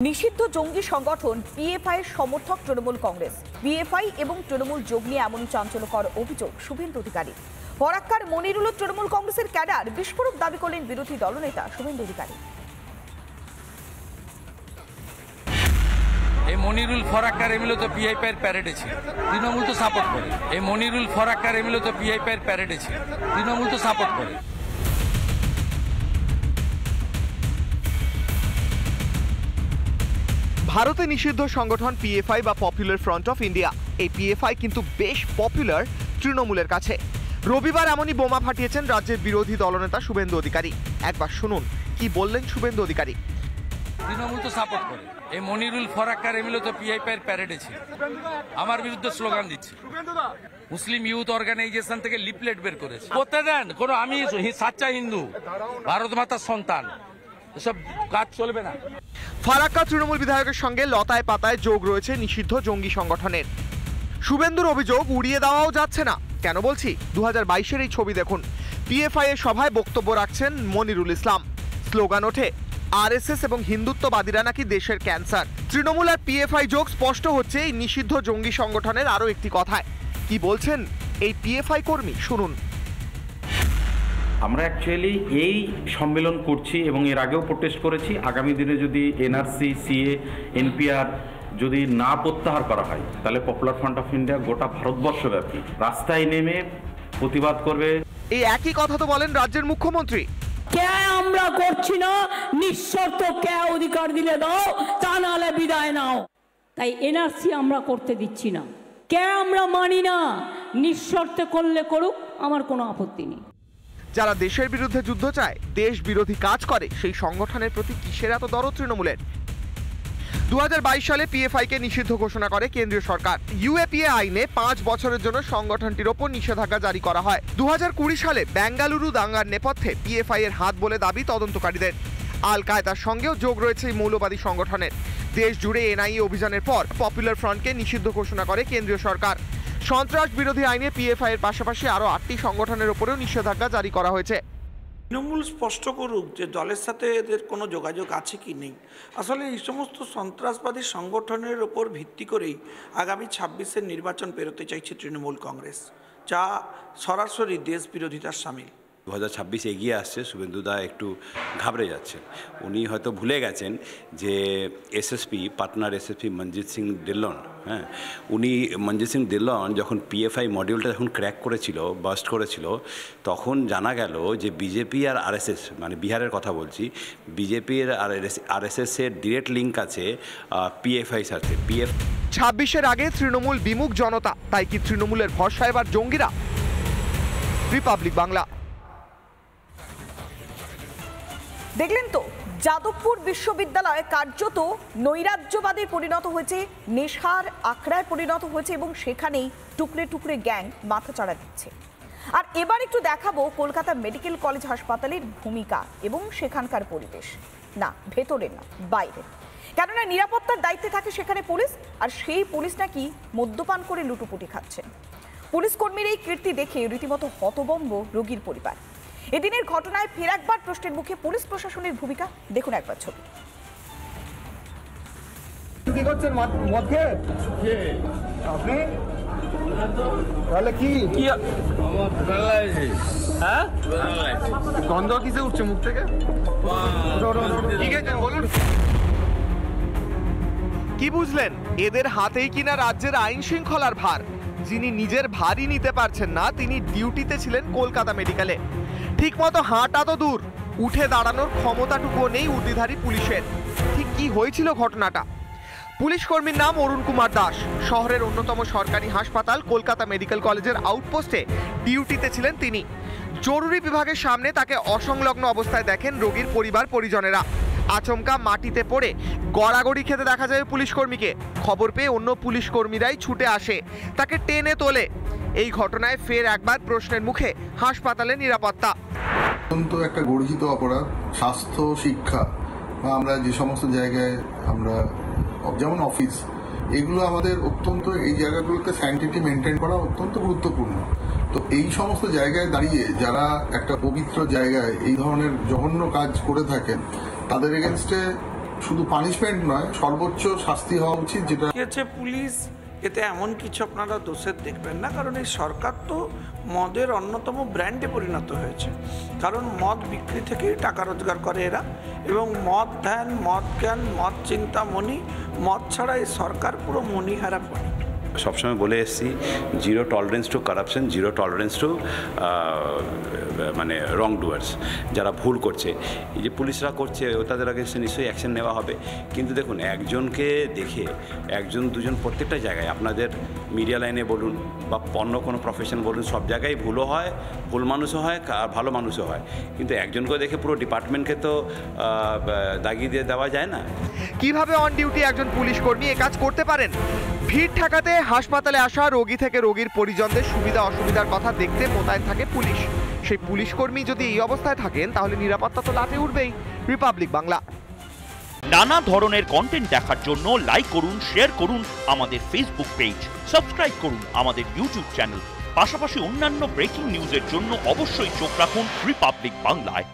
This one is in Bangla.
নিষিদ্ধ জঙ্গি সংগঠন পিএফআই এর সমর্থক তৃণমূল কংগ্রেস। পিএফআই এবং তৃণমূল যোগ নিয়ে এমনই চাঞ্চল্যকর অভিযোগ শুভেন্দু অধিকারী। ফরাক্কার মনিরুল তৃণমূল কংগ্রেসের ক্যাডার, বিস্ফোরক দাবি করলেন বিরোধী দলনেতা শুভেন্দু অধিকারী। এই মনিরুল ফরাক্কার এমএলএ তো পিএফআই এর প্যারেডে ছিল, তৃণমূল তো সাপোর্ট করে। এই মনিরুল ফরাক্কার এমএলএ তো পিএফআই এর প্যারেডে ছিল, তৃণমূল তো সাপোর্ট করে। ভারতে নিষিদ্ধ সংগঠন পিএফআই বা পপুলার ফ্রন্ট অফ ইন্ডিয়া। এই পিএফআই কিন্তু বেশ পপুলার তৃণমূলের কাছে। রবিবার এমনই বোমা ফাটিয়েছেন রাজ্যের বিরোধী দলনেতা শুভেন্দু অধিকারী। একবার শুনুন কি বললেন শুভেন্দু অধিকারী। তৃণমূল তো সাপোর্ট করে। এই মনিরুল ফরাক্কার এমএলএ তো পিএফআই এর প্যারেডে ছিল, আমার বিরুদ্ধে স্লোগান দিচ্ছে। মুসলিম ইউথ অর্গানাইজেশন থেকে লিফলেট বের করেছে। করতে দেন, কোনো আমি সাচ্চা হিন্দু, ভারত মাতার সন্তান, এসব কাজ চলবে না। ফারাক্কা তৃণমূল বিধায়কের সঙ্গে লতায় পাতায় যোগ রয়েছে নিষিদ্ধ জঙ্গি সংগঠনের। শুভেন্দুর অভিযোগ উড়িয়ে দেওয়াও যাচ্ছে না। কেন বলছি, 2022-এর এই ছবি দেখুন। পিএফআই এর সভায় বক্তব্য রাখছেন মনিরুল ইসলাম। স্লোগান ওঠে, আরএসএস এবং হিন্দুত্ববাদীরা নাকি দেশের ক্যান্সার। তৃণমূল আর পিএফআই যোগ স্পষ্ট হচ্ছে এই নিষিদ্ধ জঙ্গি সংগঠনের আরও একটি কথায়। কি বলছেন এই পিএফআই কর্মী, শুনুন। আমরা অ্যাকচুয়ালি এই সম্মেলন করছি এবং এর আগেও প্রোটেস্ট করেছি। আগামী দিনে যদি এনআরসি, সিএ, এনপিআর যদি না প্রত্যাহার করা হয়, তাহলে পপুলার ফ্রন্ট অফ ইন্ডিয়া গোটা ভারতবর্ষব্যাপী রাস্তায় নেমে প্রতিবাদ করবে। এই একই কথা তো বলেন রাজ্যের মুখ্যমন্ত্রী। কে আমরা করছি না, নিঃশর্ত কে অধিকার দিলে দাও, তা নাহলে বিদায় নাও। তাই এনআরসি আমরা করতে দিচ্ছি না। কে আমরা মানি না, নিঃশর্তে করলে করুক, আমার কোনো আপত্তি নেই। যারা দেশের বিরুদ্ধে যুদ্ধ চায়, দেশ বিরোধী কাজ করে, সেই সংগঠনের প্রতি কিসের এত দরদ তৃণমূলের? 2022 সালে পিএফআইকে নিষিদ্ধ ঘোষণা করে কেন্দ্রীয় সরকার। ইউএপিএ আইনে 5 বছরের জন্য সংগঠনটির ওপর নিষেধাজ্ঞা জারি করা হয়। 2020 সালে বেঙ্গালুরু দাঙ্গার নেপথ্যে পিএফআই এর হাত বলে দাবি তদন্তকারীদের। আল কায়দার সঙ্গেও যোগ রয়েছে এই মৌলবাদী সংগঠনের। দেশ জুড়ে এনআইএ অভিযানের পর পপুলার ফ্রন্টকে নিষিদ্ধ ঘোষণা করে কেন্দ্রীয় সরকার। সন্ত্রাস বিরোধী আইনে পিএফআই এর পাশাপাশি আরও 8টি সংগঠনের ওপরেও নিষেধাজ্ঞা জারি করা হয়েছে। তৃণমূল স্পষ্ট করুক যে দলের সাথে এদের কোনো যোগাযোগ আছে কি নেই। আসলে এই সমস্ত সন্ত্রাসবাদী সংগঠনের ওপর ভিত্তি করেই আগামী 26-এর নির্বাচন পেরোতে চাইছে তৃণমূল কংগ্রেস, যা সরাসরি দেশ বিরোধিতার সামিল। 2026 এগিয়ে আসছে, শুভেন্দুদা একটু ঘাবড়ে যাচ্ছেন। উনি হয়তো ভুলে গেছেন যে এসএসপি, পাটনার এসএসপি মনজিৎ সিং ধিল্লন, উনি মনজিৎ সিং ধিল্লন যখন পিএফআই মডিউলটা যখন ক্র্যাক করেছিল, বাস্ট করেছিল, তখন জানা গেল যে বিজেপি আর আরএসএস, মানে বিহারের কথা বলছি, বিজেপির আর আরএসএসের ডিরেক্ট লিঙ্ক আছে পিএফআই সাথে। 26-এর আগে তৃণমূল বিমুখ জনতা, তাই কি তৃণমূলের ভরসা এবার জঙ্গিরা? রিপাবলিক বাংলা। দেখলেন তো, যাদবপুর বিশ্ববিদ্যালয় কার্যত নৈরাজ্যবাদে পরিণত হয়েছে, নেশার আখড়ায় পরিণত হয়েছে এবং সেখানেই টুকরে টুকরে গ্যাং মাথাচাড়া দিচ্ছে। আর এবার একটু দেখাবো কলকাতা মেডিকেল কলেজ হাসপাতালের ভূমিকা এবং সেখানকার পরিবেশ। না, ভেতরে না, বাইরে। কেননা নিরাপত্তার দায়িত্বে থাকে সেখানে পুলিশ, আর সেই পুলিশ নাকি মদ্যপান করে লুটোপুটি খাচ্ছেন। পুলিশ কর্মীর এই কীর্তি দেখে রীতিমতো হতভম্ব রোগীর পরিবার। এদিনের ঘটনায় ফের একবার প্রশ্নের মুখে পুলিশ প্রশাসনের ভূমিকা। দেখুন একবার ছবি। কি করছেন মধ্যে আপনি? তাহলে কি আমার প্যারালাইসিস? হ্যাঁ, গন্ধ কিসে উঠছে মুখ থেকে? ঠিক আছে, বলুন। কি বুঝলেন? এদের হাতেই কিনা রাজ্যের আইন শৃঙ্খলার ভার। যিনি নিজের ভারই নিতে পারছেন না, তিনি ডিউটিতে ছিলেন কলকাতা মেডিকেলে। ঠিকমতো হাঁটা তো দূর, উঠে দাঁড়ানোর ক্ষমতাটুকুও নেই উর্দিধারী পুলিশের। ঠিক কি হয়েছিল ঘটনাটা? পুলিশ কর্মীর নাম অরুণ কুমার দাস। শহরের অন্যতম সরকারি হাসপাতাল কলকাতা মেডিকেল কলেজের আউটপোস্টে ডিউটিতে ছিলেন তিনি। জরুরি বিভাগের সামনে তাকে অসংলগ্ন অবস্থায় দেখেন রোগীর পরিবার পরিজনেরা। আচমকা মাটিতে পড়ে গড়াগড়ি খেতে দেখা যায় পুলিশ কর্মীকে। খবর পেয়ে অন্য পুলিশ কর্মীরাই ছুটে আসে, তাকে টেনে তোলে। এই ঘটনায় ফের একবার প্রশ্নের মুখে হাসপাতালের নিরাপত্তা। অত্যন্ত একটা গর্হিত অপরাধ। স্বাস্থ্য, শিক্ষা বা আমরা যে সমস্ত জায়গায় আমরা, যেমন অফিস, এগুলো আমাদের অত্যন্ত, এই জায়গাগুলোকে স্যানিটেটি মেনটেন করা অত্যন্ত গুরুত্বপূর্ণ। তো এই সমস্ত জায়গায় দাঁড়িয়ে যারা একটা পবিত্র জায়গায় এই ধরনের জঘন্য কাজ করে থাকেন, তাদের এগেনস্টে শুধু পানিশমেন্ট নয়, সর্বোচ্চ শাস্তি হওয়া উচিত, যেটা কি হচ্ছে পুলিশ এতে এমন কিছু আপনারা দোষের দেখবেন না, কারণ এই সরকার তো মদের অন্যতম ব্র্যান্ডে পরিণত হয়েছে। কারণ মদ বিক্রি থেকেই টাকা রোজগার করে এরা, এবং মদ ধ্যান, মদ জ্ঞান, মদ চিন্তামণি, মদ ছাড়া এই সরকার পুরো মণিহারা প্রাণী। সবসময় বলে এসেছি zero tolerance two corruption, zero tolerance two মানে রং ডুয়ার্স, যারা ভুল করছে। এই যে পুলিশরা করছে তাদের আগে নিশ্চয়ই অ্যাকশন নেওয়া হবে। কিন্তু দেখুন, একজনকে দেখে একজন দুজন প্রত্যেকটা জায়গায়, আপনাদের মিডিয়া লাইনে বলুন বা অন্য কোনো প্রফেশন বলুন, সব জায়গায় ভুলও হয়, ভুল মানুষও হয় আর ভালো মানুষও হয়। কিন্তু একজনকে দেখে পুরো ডিপার্টমেন্টকে তো দাগিয়ে দিয়ে দেওয়া যায় না। কিভাবে অন ডিউটি একজন পুলিশ কর্মী এ কাজ করতে পারেন? ভিড় ঠেকাতে হাসপাতালে আসা রোগী থেকে রোগীর পরিজনদের সুবিধা অসুবিধার কথা দেখতে মোতায়েন থাকে পুলিশ। সেই পুলিশ কর্মী যদি এই অবস্থায় থাকেন, তাহলে নিরাপত্তা তো লাটে উঠবেই। রিপাবলিক বাংলা। নানা ধরনের কন্টেন্ট দেখার জন্য লাইক করুন, শেয়ার করুন আমাদের ফেসবুক পেজ, সাবস্ক্রাইব করুন আমাদের ইউটিউব চ্যানেল। পাশাপাশি অন্যান্য ব্রেকিং নিউজের জন্য অবশ্যই চোখ রাখুন রিপাবলিক বাংলায়।